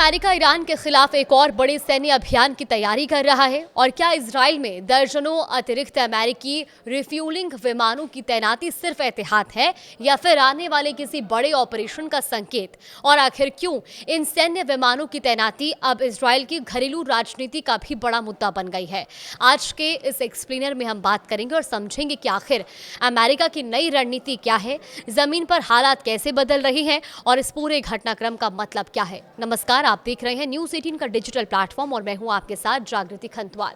America Iran के खिलाफ एक और बड़े सैन्य अभियान की तैयारी कर रहा है। और क्या इजराइल में दर्जनों अतिरिक्त अमेरिकी रिफ्यूलिंग विमानों की तैनाती सिर्फ एहतियात है या फिर आने वाले किसी बड़े ऑपरेशन का संकेत? और आखिर क्यों इन सैन्य विमानों की तैनाती अब इजराइल की घरेलू राजनीति का भी बड़ा मुद्दा बन गई है? आज के इस एक्सप्लेनर में हम बात करेंगे और समझेंगे कि आखिर अमेरिका की नई रणनीति क्या है, जमीन पर हालात कैसे बदल रहे हैं और इस पूरे घटनाक्रम का मतलब क्या है। नमस्कार, आप देख रहे हैं न्यूज़ 18 का डिजिटल प्लेटफॉर्म और मैं हूं आपके साथ जागृति खंतवाल।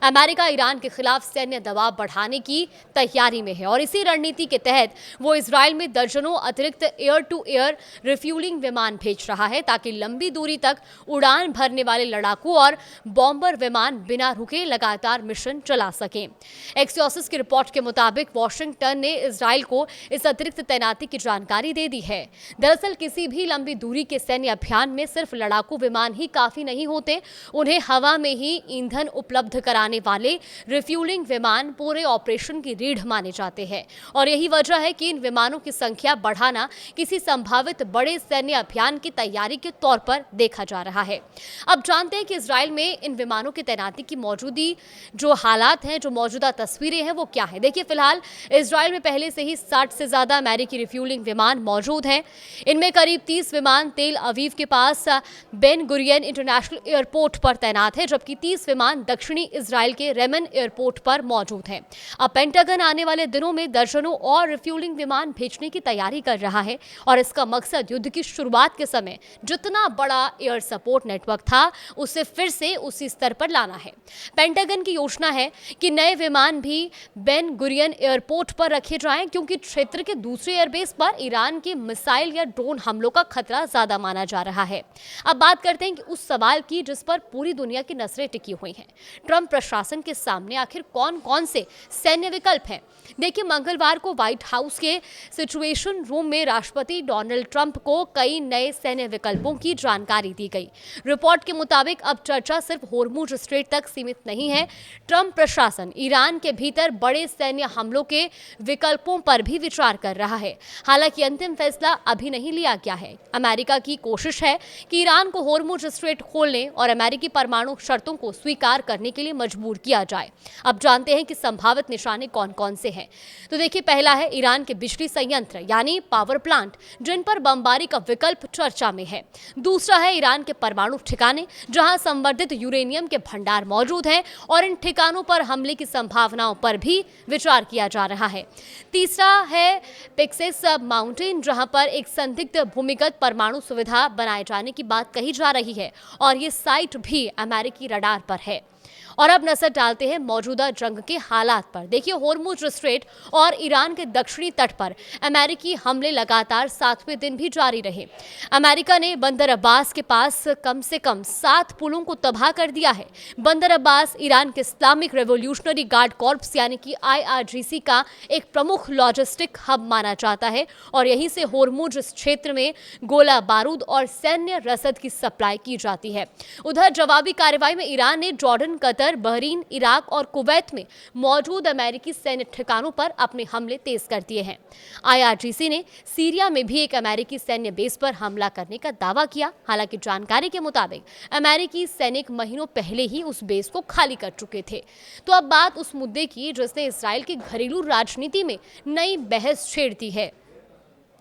अमेरिका ईरान के खिलाफ सैन्य दबाव बढ़ाने की तैयारी में है और इसी रणनीति के तहत वो इजराइल में दर्जनों अतिरिक्त एयर टू एयर रिफ्यूलिंग विमान भेज रहा है ताकि लंबी दूरी तक उड़ान भरने वाले लड़ाकू और बॉम्बर विमान बिना रुके लगातार मिशन चला सकें। एक्सियोसिस की रिपोर्ट के मुताबिक वॉशिंगटन ने इजराइल को इस अतिरिक्त तैनाती की जानकारी दे दी है। दरअसल किसी भी लंबी दूरी के सैन्य अभियान में सिर्फ लड़ाकू विमान ही काफी नहीं होते, उन्हें हवा में ही ईंधन उपलब्ध कराने वाले रिफ्यूलिंग विमान पूरे ऑपरेशन की रीढ़ माने जाते हैं। और यही वजह है कि इन विमानों की संख्या बढ़ाना किसी संभावित बड़े सैन्य अभियान की तैयारी के तौर पर देखा जा रहा है। अब जानते हैं कि इजराइल में इन विमानों की तैनाती की मौजूदी जो हालात हैं, जो मौजूदा तस्वीरें हैं, वो क्या है। देखिए, फिलहाल इजराइल में पहले से ही 60 से ज्यादा अमेरिकी रिफ्यूलिंग विमान मौजूद हैं। इनमें करीब 30 विमान तेल अवीव के पास बेन गुरियन इंटरनेशनल एयरपोर्ट पर तैनात है, जबकि 30 विमान दक्षिणी इजराइल के रेमन एयरपोर्ट पर मौजूद हैं। अब पेंटागन आने वाले दिनों में दर्जनों और रिफ्यूलिंग विमान भेजने की तैयारी कर रहा है और इसका मकसद युद्ध की शुरुआत के समय जितना बड़ा एयर सपोर्ट नेटवर्क था उसे फिर से उसी स्तर पर लाना है। पेंटागन की योजना है कि नए विमान भी बेन गुरियन एयरपोर्ट पर रखे जाएं, क्योंकि क्षेत्र के दूसरे एयरबेस पर ईरान के मिसाइल या ड्रोन हमलों का खतरा ज्यादा माना जा रहा है। अब बात करते हैं कि उस सवाल की जिस पर पूरी दुनिया की नजरें टिकी हुई हैं। ट्रंप प्रशासन के सामने आखिर कौन कौन से सैन्य विकल्प हैं? देखिए, मंगलवार को व्हाइट हाउस के सिचुएशन रूम में राष्ट्रपति डोनाल्ड ट्रंप को कई नए सैन्य विकल्पों की जानकारी दी गई। रिपोर्ट के मुताबिक अब चर्चा सिर्फ होर्मुज स्ट्रेट तक सीमित नहीं है। ट्रंप प्रशासन ईरान के भीतर बड़े सैन्य हमलों के विकल्पों पर भी विचार कर रहा है। हालांकि अंतिम फैसला अभी नहीं लिया गया है। अमेरिका की कोशिश है कि ईरान को होर्मुज स्ट्रेट खोलने और अमेरिकी परमाणु शर्तों को स्वीकार करने के लिए मजबूर किया जाए। अब जानते हैं कि संभावित निशाने कौन कौन से हैं। तो देखिए, पहला है ईरान के बिजली संयंत्र यानी पावर प्लांट, जिन पर बमबारी का विकल्प चर्चा में है। दूसरा है ईरान के परमाणु ठिकाने, जहां संवर्धित यूरेनियम के भंडार मौजूद हैं और इन ठिकानों पर हमले की संभावनाओं पर भी विचार किया जा रहा है। तीसरा है पेक्सेस माउंटेन, जहां पर एक संदिग्ध भूमिगत परमाणु सुविधा बनाए जाने की बात कही जा रही है और ये साइट भी अमेरिकी रडार पर है। और अब नजर डालते हैं मौजूदा जंग के हालात पर। देखिए, होर्मुज स्ट्रेट और ईरान के दक्षिणी तट पर अमेरिकी हमले लगातार 7वें दिन भी जारी रहे। अमेरिका ने बंदर अब्बास के पास कम से कम 7 पुलों को तबाह कर दिया है। बंदर अब्बास ईरान के इस्लामिक रेवोल्यूशनरी गार्ड कॉर्प्स यानी कि IRGC का एक प्रमुख लॉजिस्टिक हब माना जाता है और यहीं से होर्मुज क्षेत्र में गोला बारूद और सैन्य रसद की सप्लाई की जाती है। उधर जवाबी कार्रवाई में ईरान ने जॉर्डन, कतर, बहरीन, इराक और कुवैत में मौजूद अमेरिकी सैन्य ठिकानों पर अपने हमले तेज कर दिए हैं। IRGC ने सीरिया में भी एक अमेरिकी सैन्य बेस पर हमला करने का दावा किया। हालांकि जानकारी के मुताबिक अमेरिकी सैनिक महीनों पहले ही उस बेस को खाली कर चुके थे। तो अब बात उस मुद्दे की जिसने इसराइल की घरेलू राजनीति में नई बहस छेड़ दी है।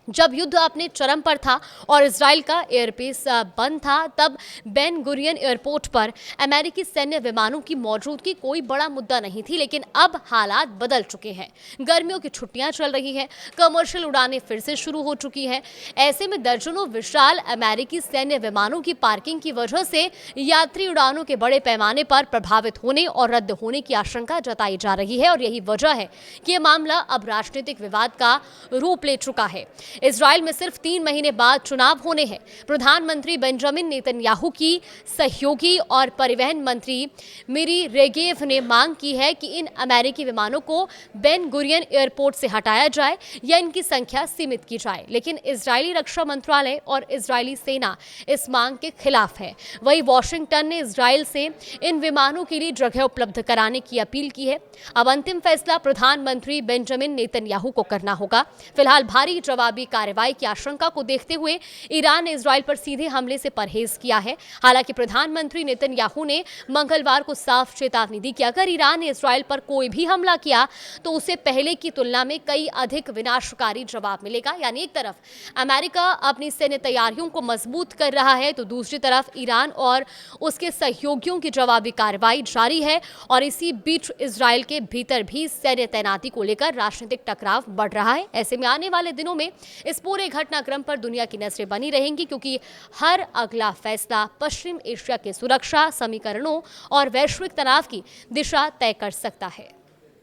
जब युद्ध अपने चरम पर था और इजराइल का एयरबेस बंद था, तब बेन गुरियन एयरपोर्ट पर अमेरिकी सैन्य विमानों की मौजूदगी कोई बड़ा मुद्दा नहीं थी। लेकिन अब हालात बदल चुके हैं। गर्मियों की छुट्टियां चल रही हैं, कमर्शियल उड़ानें फिर से शुरू हो चुकी हैं। ऐसे में दर्जनों विशाल अमेरिकी सैन्य विमानों की पार्किंग की वजह से यात्री उड़ानों के बड़े पैमाने पर प्रभावित होने और रद्द होने की आशंका जताई जा रही है। और यही वजह है कि यह मामला अब राजनीतिक विवाद का रूप ले चुका है। इजराइल में सिर्फ 3 महीने बाद चुनाव होने हैं। प्रधानमंत्री बेंजामिन नेतन्याहू की सहयोगी और परिवहन मंत्री मिरी रेगेव ने मांग की है कि इन अमेरिकी विमानों को बेन गुरियन एयरपोर्ट से हटाया जाए या इनकी संख्या सीमित की जाए। लेकिन इजरायली रक्षा मंत्रालय और इजरायली सेना इस मांग के खिलाफ है। वहीं वॉशिंगटन ने इजराइल से इन विमानों के लिए जगह उपलब्ध कराने की अपील की है। अब अंतिम फैसला प्रधानमंत्री बेंजामिन नेतन्याहू को करना होगा। फिलहाल भारी जवाबी जवाबी कार्रवाई की आशंका को देखते हुए ईरान ने इजराइल पर सीधे हमले से परहेज किया है। हालांकि प्रधानमंत्री नेतन्याहू ने मंगलवार को साफ चेतावनी दी कि अगर ईरान ने इजराइल पर कोई भी हमला किया तो उसे पहले की तुलना में कई अधिक विनाशकारी जवाब मिलेगा। यानी एक तरफ अमेरिका अपनी सैन्य तैयारियों को मजबूत कर रहा है तो दूसरी तरफ ईरान और उसके सहयोगियों की जवाबी कार्रवाई जारी है और इसी बीच इजराइल के भीतर भी सैन्य तैनाती को लेकर राजनीतिक टकराव बढ़ रहा है। ऐसे में आने वाले दिनों में इस पूरे घटनाक्रम पर दुनिया की नजरें बनी रहेंगी, क्योंकि हर अगला फैसला पश्चिम एशिया के सुरक्षा समीकरणों और वैश्विक तनाव की दिशा तय कर सकता है।